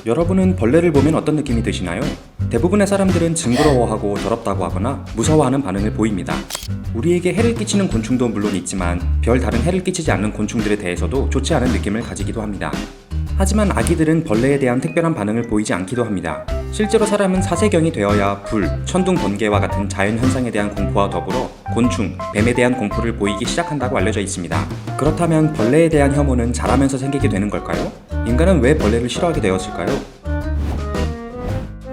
여러분은 벌레를 보면 어떤 느낌이 드시나요? 대부분의 사람들은 징그러워하고 더럽다고 하거나 무서워하는 반응을 보입니다. 우리에게 해를 끼치는 곤충도 물론 있지만 별 다른 해를 끼치지 않는 곤충들에 대해서도 좋지 않은 느낌을 가지기도 합니다. 하지만 아기들은 벌레에 대한 특별한 반응을 보이지 않기도 합니다. 실제로 사람은 사세경이 되어야 불, 천둥, 번개와 같은 자연현상에 대한 공포와 더불어 곤충, 뱀에 대한 공포를 보이기 시작한다고 알려져 있습니다. 그렇다면 벌레에 대한 혐오는 자라면서 생기게 되는 걸까요? 인간은 왜 벌레를 싫어하게 되었을까요?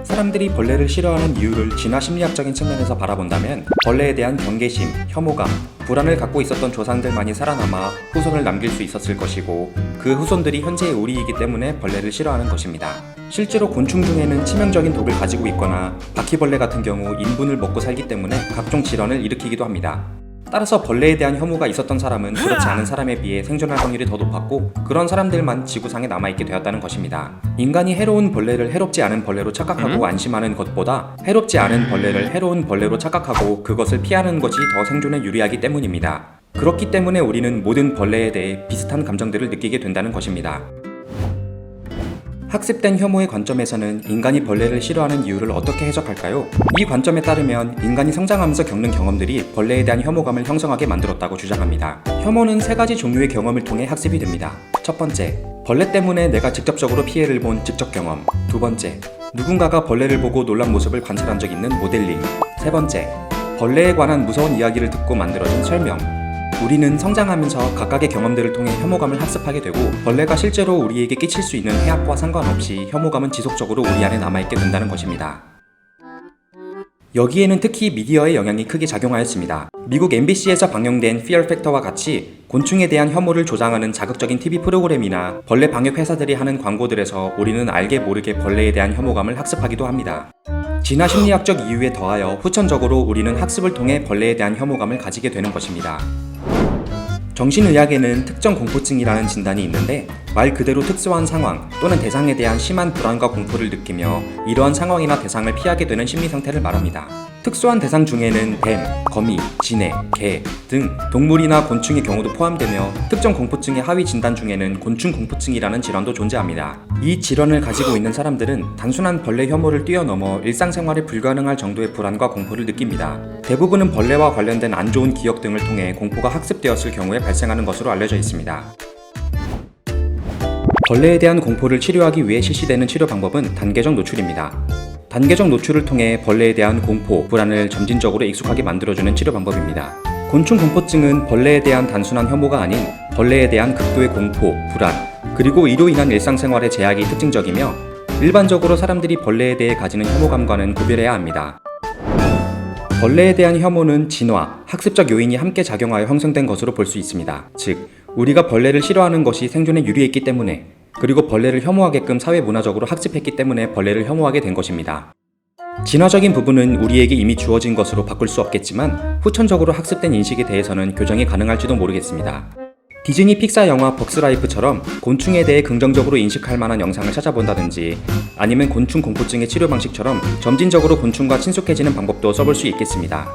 사람들이 벌레를 싫어하는 이유를 진화 심리학적인 측면에서 바라본다면 벌레에 대한 경계심, 혐오감, 불안을 갖고 있었던 조상들만이 살아남아 후손을 남길 수 있었을 것이고 그 후손들이 현재의 우리이기 때문에 벌레를 싫어하는 것입니다. 실제로 곤충 중에는 치명적인 독을 가지고 있거나 바퀴벌레 같은 경우 인분을 먹고 살기 때문에 각종 질환을 일으키기도 합니다. 따라서 벌레에 대한 혐오가 있었던 사람은 그렇지 않은 사람에 비해 생존할 확률이 더 높았고 그런 사람들만 지구상에 남아있게 되었다는 것입니다. 인간이 해로운 벌레를 해롭지 않은 벌레로 착각하고 안심하는 것보다 해롭지 않은 벌레를 해로운 벌레로 착각하고 그것을 피하는 것이 더 생존에 유리하기 때문입니다. 그렇기 때문에 우리는 모든 벌레에 대해 비슷한 감정들을 느끼게 된다는 것입니다. 학습된 혐오의 관점에서는 인간이 벌레를 싫어하는 이유를 어떻게 해석할까요? 이 관점에 따르면 인간이 성장하면서 겪는 경험들이 벌레에 대한 혐오감을 형성하게 만들었다고 주장합니다. 혐오는 세 가지 종류의 경험을 통해 학습이 됩니다. 첫 번째, 벌레 때문에 내가 직접적으로 피해를 본 직접 경험. 두 번째, 누군가가 벌레를 보고 놀란 모습을 관찰한 적 있는 모델링. 세 번째, 벌레에 관한 무서운 이야기를 듣고 만들어진 설명. 우리는 성장하면서 각각의 경험들을 통해 혐오감을 학습하게 되고 벌레가 실제로 우리에게 끼칠 수 있는 해악과 상관없이 혐오감은 지속적으로 우리 안에 남아있게 된다는 것입니다. 여기에는 특히 미디어의 영향이 크게 작용하였습니다. 미국 MBC에서 방영된 Fear Factor와 같이 곤충에 대한 혐오를 조장하는 자극적인 TV 프로그램이나 벌레 방역 회사들이 하는 광고들에서 우리는 알게 모르게 벌레에 대한 혐오감을 학습하기도 합니다. 진화 심리학적 이유에 더하여 후천적으로 우리는 학습을 통해 벌레에 대한 혐오감을 가지게 되는 것입니다. 정신의학에는 특정 공포증이라는 진단이 있는데 말 그대로 특수한 상황 또는 대상에 대한 심한 불안과 공포를 느끼며 이러한 상황이나 대상을 피하게 되는 심리 상태를 말합니다. 특수한 대상 중에는 뱀, 거미, 지네, 개 등 동물이나 곤충의 경우도 포함되며 특정 공포증의 하위 진단 중에는 곤충 공포증이라는 질환도 존재합니다. 이 질환을 가지고 있는 사람들은 단순한 벌레 혐오를 뛰어넘어 일상생활이 불가능할 정도의 불안과 공포를 느낍니다. 대부분은 벌레와 관련된 안 좋은 기억 등을 통해 공포가 학습되었을 경우에 발생하는 것으로 알려져 있습니다. 벌레에 대한 공포를 치료하기 위해 실시되는 치료 방법은 단계적 노출입니다. 단계적 노출을 통해 벌레에 대한 공포, 불안을 점진적으로 익숙하게 만들어주는 치료 방법입니다. 곤충 공포증은 벌레에 대한 단순한 혐오가 아닌 벌레에 대한 극도의 공포, 불안, 그리고 이로 인한 일상생활의 제약이 특징적이며 일반적으로 사람들이 벌레에 대해 가지는 혐오감과는 구별해야 합니다. 벌레에 대한 혐오는 진화, 학습적 요인이 함께 작용하여 형성된 것으로 볼 수 있습니다. 즉, 우리가 벌레를 싫어하는 것이 생존에 유리했기 때문에 그리고 벌레를 혐오하게끔 사회문화적으로 학습했기 때문에 벌레를 혐오하게 된 것입니다. 진화적인 부분은 우리에게 이미 주어진 것으로 바꿀 수 없겠지만 후천적으로 학습된 인식에 대해서는 교정이 가능할지도 모르겠습니다. 디즈니 픽사 영화 벅스라이프처럼 곤충에 대해 긍정적으로 인식할 만한 영상을 찾아본다든지 아니면 곤충 공포증의 치료 방식처럼 점진적으로 곤충과 친숙해지는 방법도 써볼 수 있겠습니다.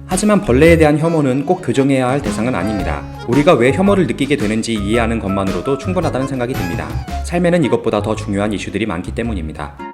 하지만 벌레에 대한 혐오는 꼭 교정해야 할 대상은 아닙니다. 우리가 왜 혐오를 느끼게 되는지 이해하는 것만으로도 충분하다는 생각이 듭니다. 삶에는 이것보다 더 중요한 이슈들이 많기 때문입니다.